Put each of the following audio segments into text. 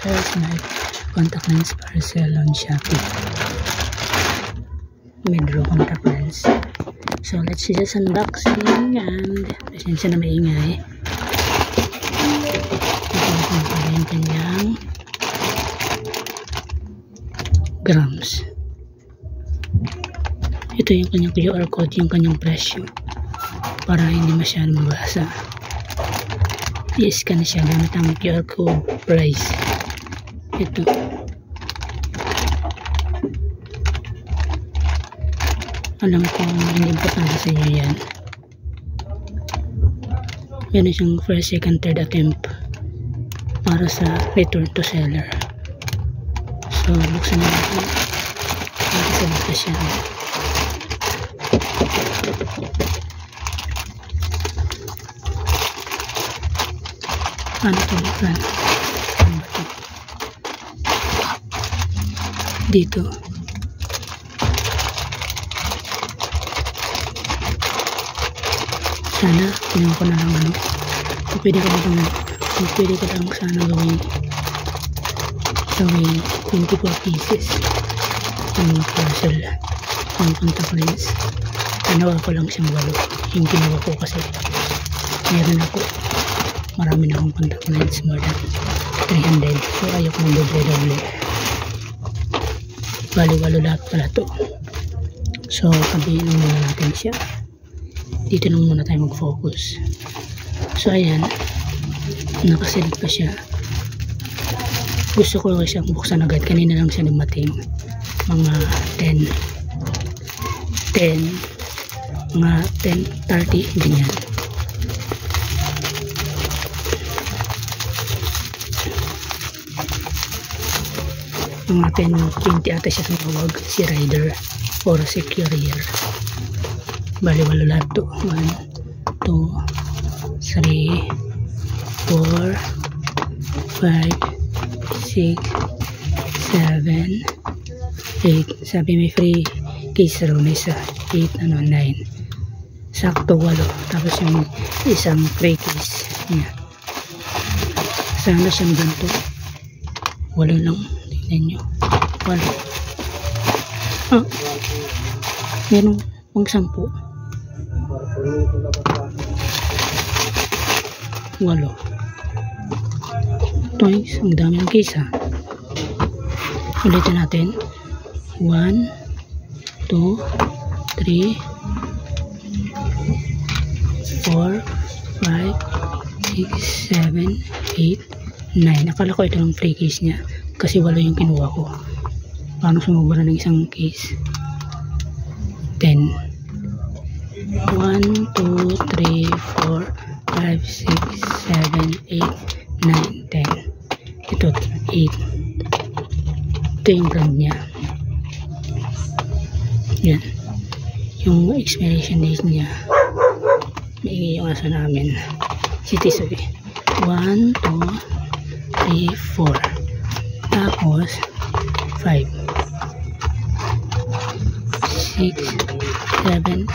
There's my contact lens parcel on Shopee. Medro contact lens. So let's just unboxing, and pasensya na maingay. Ito pa rin kanyang grams. Ito yung kanyang QR code, yung kanyang presyo, para hindi masyadong mabasa. I-scan na siya gamit ang QR code price. Ito. Alam ko hindi importante sa inyo yan. Meron siyang first, second, third attempt para sa return to seller. So buksan natin. Nakasalit na siya. Paano ito buksan? Ano ba ito? Dito. Sana kinuha ko na lang ano. Kung pwede ko lang sana gawin 24 pieces yung parcel ng contact lens. Ginawa ko lang siyang 8 yung ginawa ko kasi meron ako, marami na akong contact lens, more than 300, so ayoko ng doble. Bali-walo lahat pala to. So tabihin muna natin siya. Dito lang muna tayo mag-focus. So ayan, nakasilid pa siya. Gusto ko siyang buksan agad. Kanina lang siya dumating. Mga 10:30 ganyan. Mga 10:20 ata siya tumawag, si rider or si courier. Bali-walo lahat to. 1, 2, 3, 4, 5, 6, 7, 8. Sabi may free case raw na isa. 8, 9. Sakto 8. Tapos yung isang free case niya. Sana siyang ganito. 8 lang. Tingnan nyo. 8. Meron pang 10. 8. Toys, ang dami ng case ha. Ulitin natin. 1, 2, 3, 4, 5, 6, 7, 8, 9. Akala ko ito ng free case niya kasi 8 yung kinuha ko. Paano sumubra ng isang case? 10. 1, 2, 3, 4, 5, 6, 7, 8, 9, 10. Ito 8. Ito yung brand niya. Yan. Yung expiration date niya. May yung asa namin. Citisoy. 1, 2, 3, 4. Tapos 5, 6, 7, 8.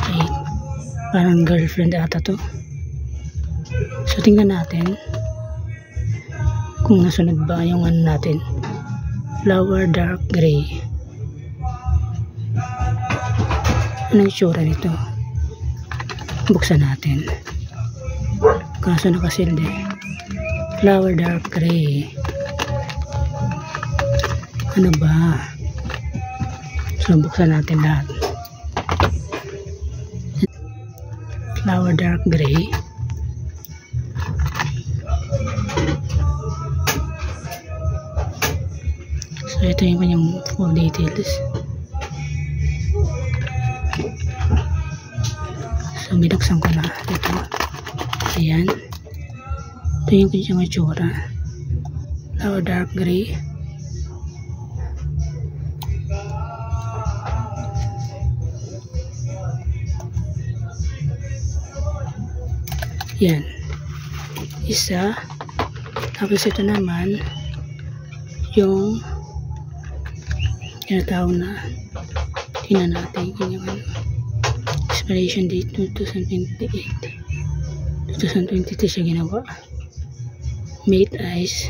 Parang girlfriend ata to. So tingnan natin kung nasunod ba yung ano natin. Flower dark gray. Anong itsura nito? Buksan natin. Kaso nakasilde. Flower dark gray. Ano ba? So buksan natin lahat. Flower dark gray. So ito yung kanyang full details. So binuksan ko na ito. Ayan. Ito yung kanyang itsura. Flower dark gray. Yan. Isa. Tapos ito naman yung tinatawag na, tingnan natin yung expiration date 2028. 2022 siya ginawa. Mate Eyes.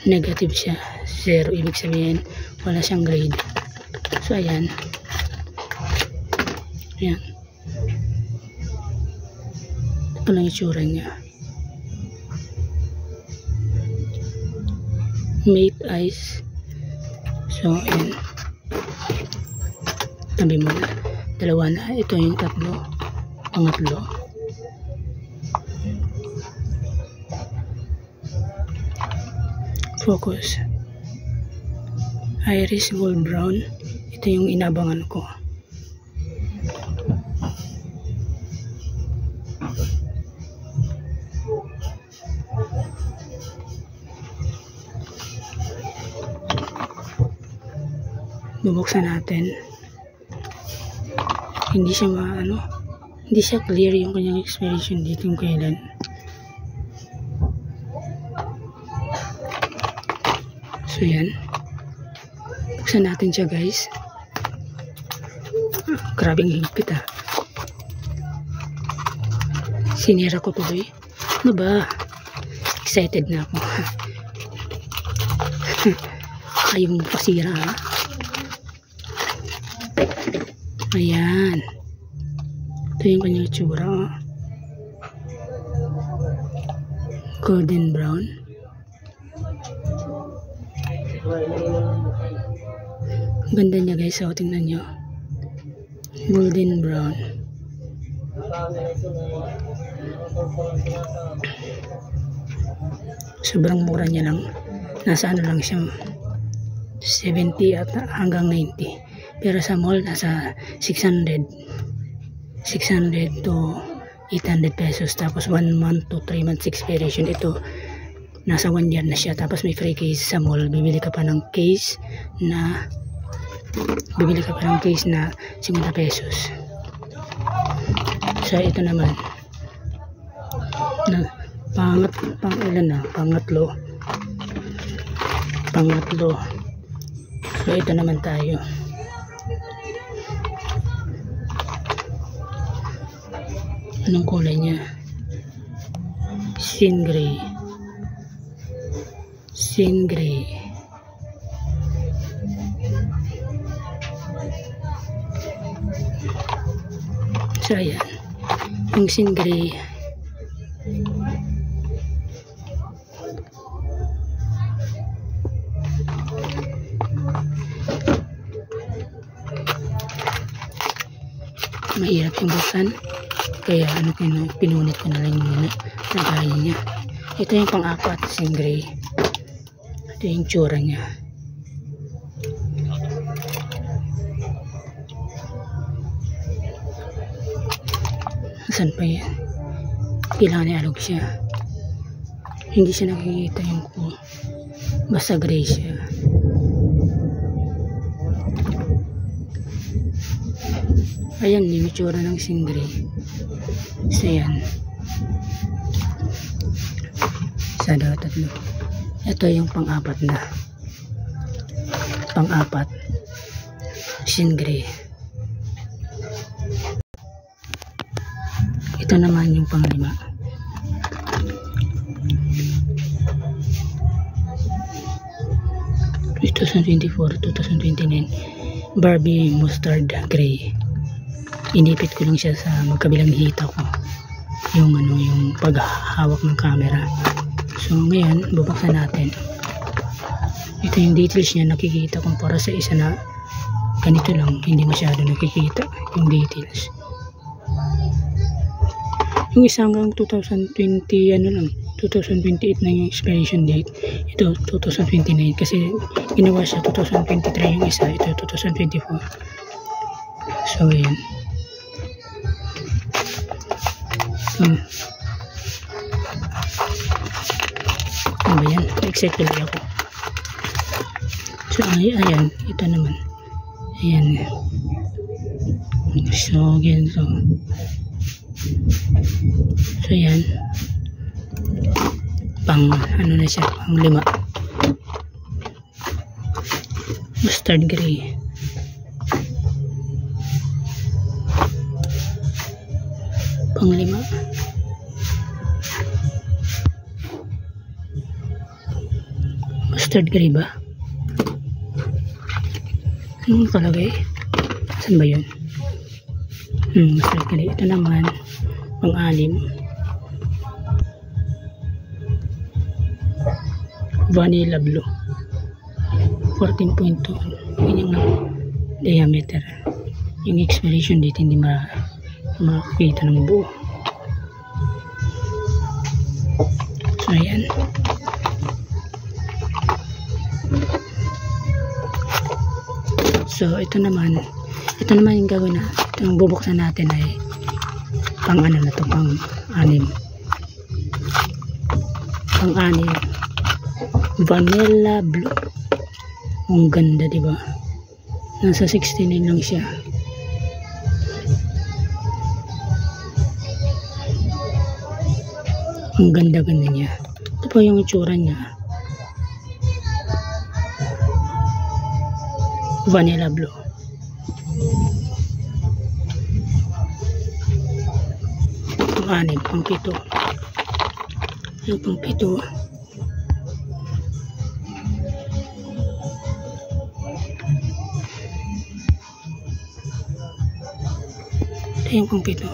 negative siya, 0, ibig sabihin wala siyang grade. So ayan, ayan, ito lang itsura niya. Mate eyes. So ayan, tabi mo na, dalawa na, ito yung tatlo, pangatlo. Focus. Iris gold brown. Ito yung inabangan ko. Bubuksan natin. Hindi siya hindi siya clear yung kanyang expiration date kung kailan. So yan, buksan natin siya guys. Grabing higpit ah. Sinira ko tuloy. Ano ba? Excited na ako. Kayong pasira ha. Ayan, ito yung kanyang itsura. Golden brown. Ganda niya guys, so tingnan nyo, golden brown. Sobrang mura niya lang, nasa ano lang siya, 70 at hanggang 90, pero sa mall nasa 600 to 800 pesos. Tapos 1 month to 3 months expiration. Ito nasa 1 year na siya, tapos may free case sa mall. Bibili ka pa ng case na 50 pesos. So ito naman na pangatlo. So ito naman tayo. Anong kulay niya? Sin gray. So ayan, yung sin gray, mahirap yung buksan, kaya pinunit ko na lang muna na gaya niya. Ito yung pang-apat, sin gray. Ito yung tsura niya. Saan pa yan? Kailangan ialog siya. Hindi siya nakikita yung basta gray siya. Ayan yung itsura ng sin gray. So yan, isa, dalawa, tatlo. Ito yung pang-apat na, sin gray. Ito naman yung pang-5. (2024-2029) Barbie mustard gray. Inipit ko lang siya sa magkabilang hita ko, yung paghahawak ng camera. So ngayon bubuksan natin. Ito yung details niya, nakikita kung para sa isa na ganito lang, hindi masyado nakikita yung details. Yung isa hanggang 2020 2028 na yung expiration date. Ito 2029 kasi ginawa siya 2023 yung isa, ito 2024. So yan. Ano ba yan? Excited ako. So ayan, ito naman. Ayan. So ganito. So yan, pang na siya, pang 5. Mustard gray. Pang 5. Mustard gray ba? Ano nakalagay? Saan ba yun? Mustard gray. Ito naman pang-anim, vanilla blue, 14.2. Ganyan lang diameter. Yung expiration date hindi makikita ng buo. So ayan. So ito naman yung gawin na. Itong bubuksan natin ay pang ano na to, pang-anim. Pang-anim. Vanilla blue. Ang ganda, diba? Nasa 69 lang siya. Ang ganda-ganda niya. Ito po yung itsura niya. Vanilla blue. Pang-anim, pang-pito. Yung pang-pito. Ito yung pang-pito.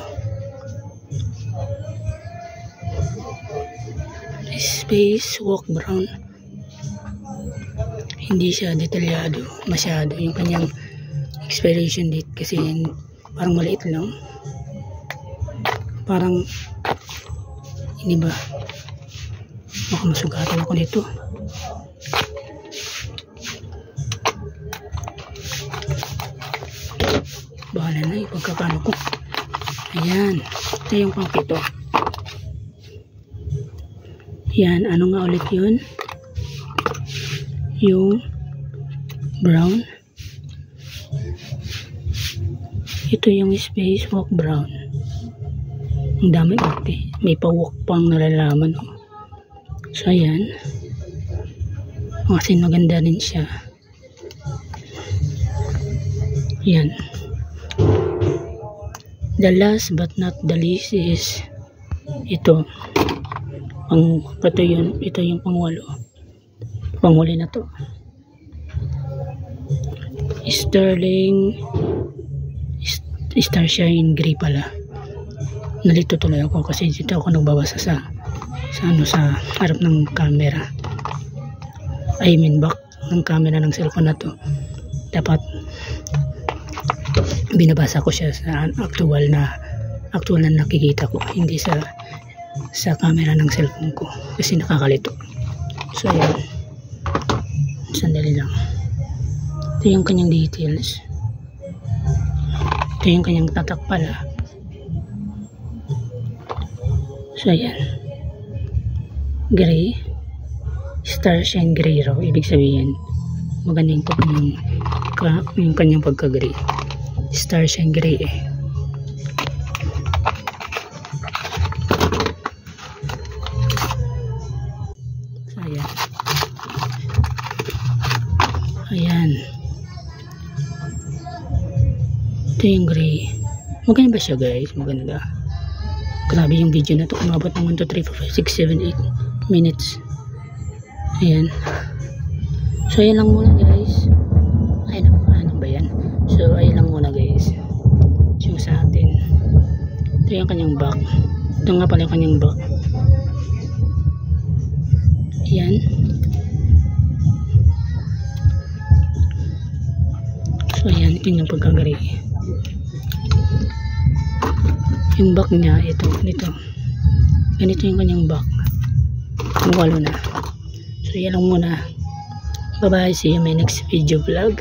Space Walk Brown. Hindi siya detalyado masyado yung kanyang expiration date kasi parang maliit lang. Parang hindi ba? Baka masugatan ako nito. Bahala na yung pagkakano ko. Ayan. Ito yung pang-pito. Yan. Ano nga ulit yun? Yung brown. Ito yung Space Walk Brown. Ang dami arte. May pa-walk pang nalalaman. Oh. So ayan. Kasi maganda rin siya. Yan. The last but not the least is ito. Ito yung pang-walo. Panghuli na to. Sterling Starshine Gray pala. Nalito tuloy ako kasi dito ako nagbabasa sa harap ng camera. I mean back ng camera ng cellphone na to. Dapat binabasa ko siya sa actual na nakikita ko, hindi sa camera ng cellphone ko kasi nakakalito. So ayan. Sandali lang. Ito yung kanyang details. Ito yung kanyang tatak pala. So ayan. Gray. Starshine Gray raw. Ibig sabihin maganda yung kanyang pagka-gray. Starshine Gray eh. So ayan. Ayan. Ito yung gray. Maganda ba siya guys? Maganda. Grabe yung video na to. Umabot ng 1, 2, 3, 4, 5, 6, 7, 8 minutes. Ayan. So ayan lang muna guys. Ano ba yan? So ayan lang muna guys. Yung sa atin. Ito yung kanyang back. Ito nga pala yung kanyang back. Ayan. So ayan, ito yung pagkagari. Yung back niya, ito, ganito. Ganito yung kanyang back. Walo na. So yan lang muna. Bye bye, see you in my next video vlog.